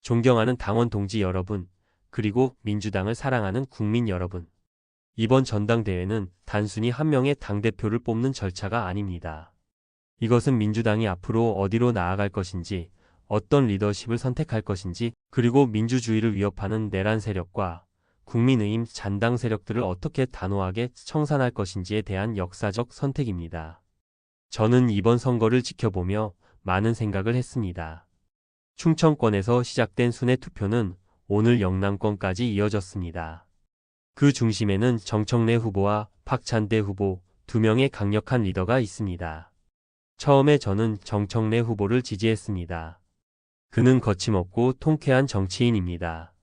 존경하는 당원 동지 여러분, 그리고 민주당을 사랑하는 국민 여러분. 이번 전당대회는 단순히 한 명의 당대표를 뽑는 절차가 아닙니다. 이것은 민주당이 앞으로 어디로 나아갈 것인지, 어떤 리더십을 선택할 것인지, 그리고 민주주의를 위협하는 내란 세력과 국민의힘 잔당 세력들을 어떻게 단호하게 청산할 것인지에 대한 역사적 선택입니다. 저는 이번 선거를 지켜보며 많은 생각을 했습니다. 충청권에서 시작된 순회 투표는 오늘 영남권까지 이어졌습니다. 그 중심에는 정청래 후보와 박찬대 후보 두 명의 강력한 리더가 있습니다. 처음에 저는 정청래 후보를 지지했습니다. 그는 거침없고 통쾌한 정치인입니다.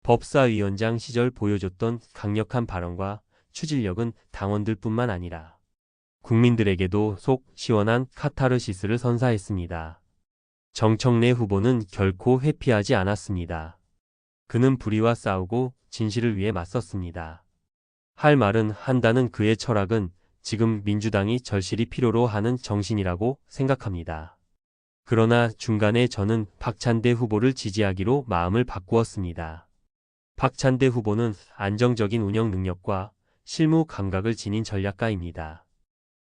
법사위원장 시절 보여줬던 강력한 발언과 추진력은 당원들뿐만 아니라 국민들에게도 속 시원한 카타르시스를 선사했습니다. 정청래 후보는 결코 회피하지 않았습니다. 그는 불의와 싸우고 진실을 위해 맞섰습니다. 할 말은 한다는 그의 철학은 지금 민주당이 절실히 필요로 하는 정신이라고 생각합니다. 그러나 중간에 저는 박찬대 후보를 지지하기로 마음을 바꾸었습니다. 박찬대 후보는 안정적인 운영 능력과 실무 감각을 지닌 전략가입니다.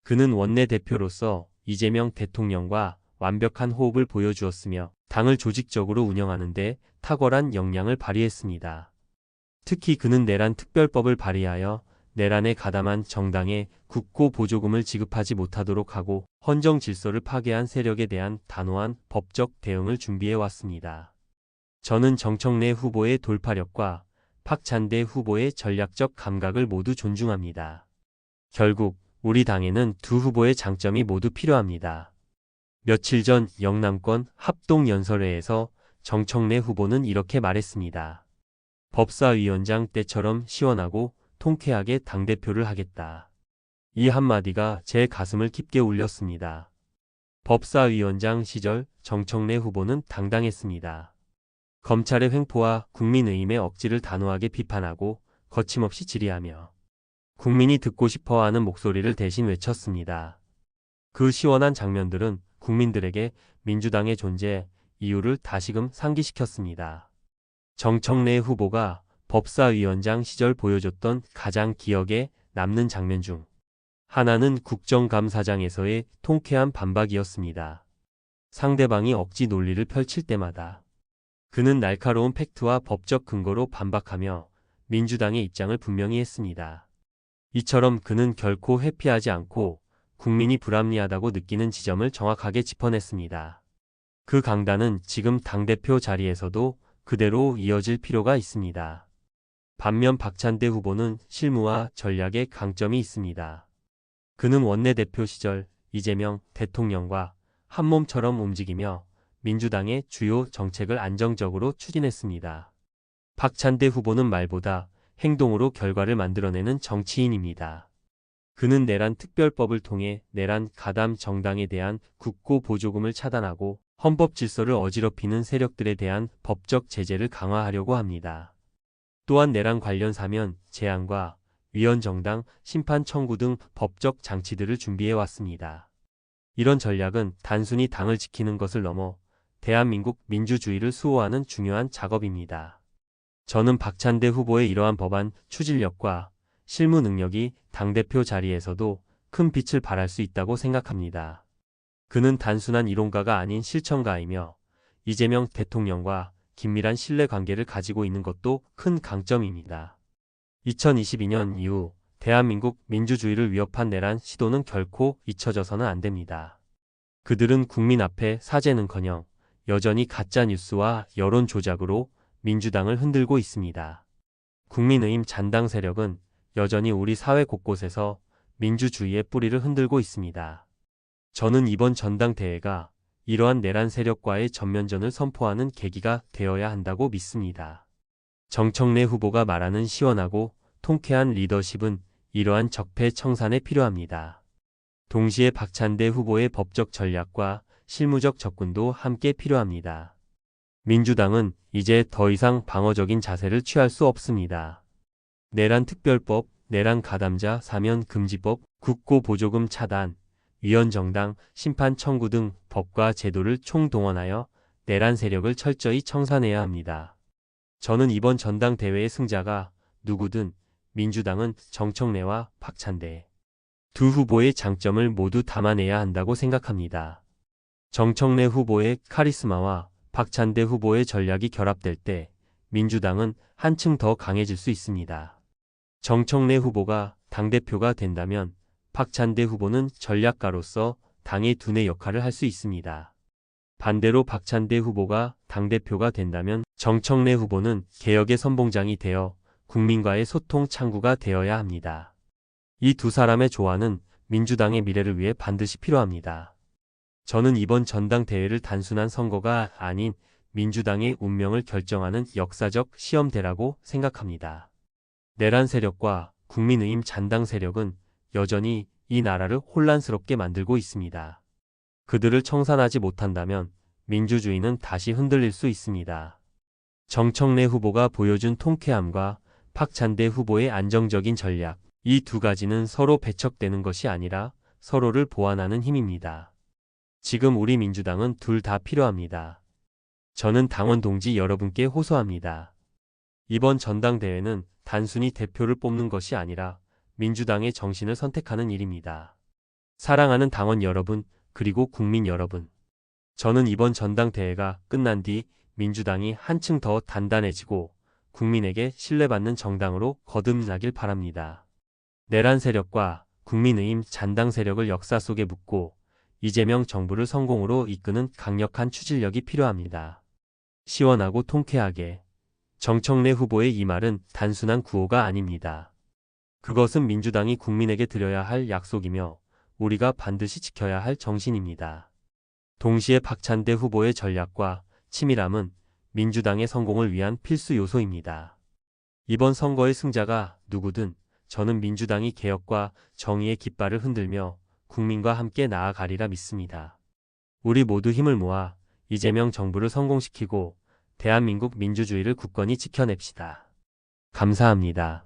그는 원내대표로서 이재명 대통령과 완벽한 호흡을 보여주었으며 당을 조직적으로 운영하는 데 탁월한 역량을 발휘했습니다. 특히 그는 내란 특별법을 발의하여 내란에 가담한 정당에 국고 보조금을 지급하지 못하도록 하고 헌정 질서를 파괴한 세력에 대한 단호한 법적 대응을 준비해왔습니다. 저는 정청래 후보의 돌파력과 박찬대 후보의 전략적 감각을 모두 존중합니다. 결국 우리 당에는 두 후보의 장점이 모두 필요합니다. 며칠 전 영남권 합동연설회에서 정청래 후보는 이렇게 말했습니다. 법사위원장 때처럼 시원하고 통쾌하게 당대표를 하겠다. 이 한마디가 제 가슴을 깊게 울렸습니다. 법사위원장 시절 정청래 후보는 당당했습니다. 검찰의 횡포와 국민의힘의 억지를 단호하게 비판하고 거침없이 질의하며 국민이 듣고 싶어하는 목소리를 대신 외쳤습니다. 그 시원한 장면들은 국민들에게 민주당의 존재, 이유를 다시금 상기시켰습니다. 정청래 후보가 법사위원장 시절 보여줬던 가장 기억에 남는 장면 중 하나는 국정감사장에서의 통쾌한 반박이었습니다. 상대방이 억지 논리를 펼칠 때마다 그는 날카로운 팩트와 법적 근거로 반박하며 민주당의 입장을 분명히 했습니다. 이처럼 그는 결코 회피하지 않고 국민이 불합리하다고 느끼는 지점을 정확하게 짚어냈습니다. 그 강단은 지금 당대표 자리에서도 그대로 이어질 필요가 있습니다. 반면 박찬대 후보는 실무와 전략에 강점이 있습니다. 그는 원내대표 시절 이재명 대통령과 한몸처럼 움직이며 민주당의 주요 정책을 안정적으로 추진했습니다. 박찬대 후보는 말보다 행동으로 결과를 만들어내는 정치인입니다. 그는 내란 특별법을 통해 내란 가담 정당에 대한 국고 보조금을 차단하고 헌법 질서를 어지럽히는 세력들에 대한 법적 제재를 강화하려고 합니다. 또한 내란 관련 사면 제한과 위헌정당 심판 청구 등 법적 장치들을 준비해왔습니다. 이런 전략은 단순히 당을 지키는 것을 넘어 대한민국 민주주의를 수호하는 중요한 작업입니다. 저는 박찬대 후보의 이러한 법안 추진력과 실무 능력이 당대표 자리에서도 큰 빛을 발할 수 있다고 생각합니다. 그는 단순한 이론가가 아닌 실천가이며 이재명 대통령과 긴밀한 신뢰관계를 가지고 있는 것도 큰 강점입니다. 2022년 이후 대한민국 민주주의를 위협한 내란 시도는 결코 잊혀져서는 안 됩니다. 그들은 국민 앞에 사죄는커녕 여전히 가짜뉴스와 여론 조작으로 민주당을 흔들고 있습니다. 국민의힘 잔당 세력은 여전히 우리 사회 곳곳에서 민주주의의 뿌리를 흔들고 있습니다. 저는 이번 전당대회가 이러한 내란 세력과의 전면전을 선포하는 계기가 되어야 한다고 믿습니다. 정청래 후보가 말하는 시원하고 통쾌한 리더십은 이러한 적폐 청산에 필요합니다. 동시에 박찬대 후보의 법적 전략과 실무적 접근도 함께 필요합니다. 민주당은 이제 더 이상 방어적인 자세를 취할 수 없습니다. 내란 특별법, 내란 가담자 사면 금지법, 국고 보조금 차단, 위헌정당 심판 청구 등 법과 제도를 총동원하여 내란 세력을 철저히 청산해야 합니다. 저는 이번 전당대회의 승자가 누구든 민주당은 정청래와 박찬대 두 후보의 장점을 모두 담아내야 한다고 생각합니다. 정청래 후보의 카리스마와 박찬대 후보의 전략이 결합될 때 민주당은 한층 더 강해질 수 있습니다. 정청래 후보가 당대표가 된다면 박찬대 후보는 전략가로서 당의 두뇌 역할을 할 수 있습니다. 반대로 박찬대 후보가 당대표가 된다면 정청래 후보는 개혁의 선봉장이 되어 국민과의 소통 창구가 되어야 합니다. 이 두 사람의 조화는 민주당의 미래를 위해 반드시 필요합니다. 저는 이번 전당대회를 단순한 선거가 아닌 민주당의 운명을 결정하는 역사적 시험대라고 생각합니다. 내란 세력과 국민의힘 잔당 세력은 여전히 이 나라를 혼란스럽게 만들고 있습니다. 그들을 청산하지 못한다면 민주주의는 다시 흔들릴 수 있습니다. 정청래 후보가 보여준 통쾌함과 박찬대 후보의 안정적인 전략, 이 두 가지는 서로 배척되는 것이 아니라 서로를 보완하는 힘입니다. 지금 우리 민주당은 둘 다 필요합니다. 저는 당원 동지 여러분께 호소합니다. 이번 전당대회는 단순히 대표를 뽑는 것이 아니라 민주당의 정신을 선택하는 일입니다. 사랑하는 당원 여러분, 그리고 국민 여러분. 저는 이번 전당대회가 끝난 뒤 민주당이 한층 더 단단해지고 국민에게 신뢰받는 정당으로 거듭나길 바랍니다. 내란 세력과 국민의힘 잔당 세력을 역사 속에 묻고 이재명 정부를 성공으로 이끄는 강력한 추진력이 필요합니다. 시원하고 통쾌하게. 정청래 후보의 이 말은 단순한 구호가 아닙니다. 그것은 민주당이 국민에게 드려야 할 약속이며 우리가 반드시 지켜야 할 정신입니다. 동시에 박찬대 후보의 전략과 치밀함은 민주당의 성공을 위한 필수 요소입니다. 이번 선거의 승자가 누구든 저는 민주당이 개혁과 정의의 깃발을 흔들며 국민과 함께 나아가리라 믿습니다. 우리 모두 힘을 모아 이재명 정부를 성공시키고 대한민국 민주주의를 굳건히 지켜냅시다. 감사합니다.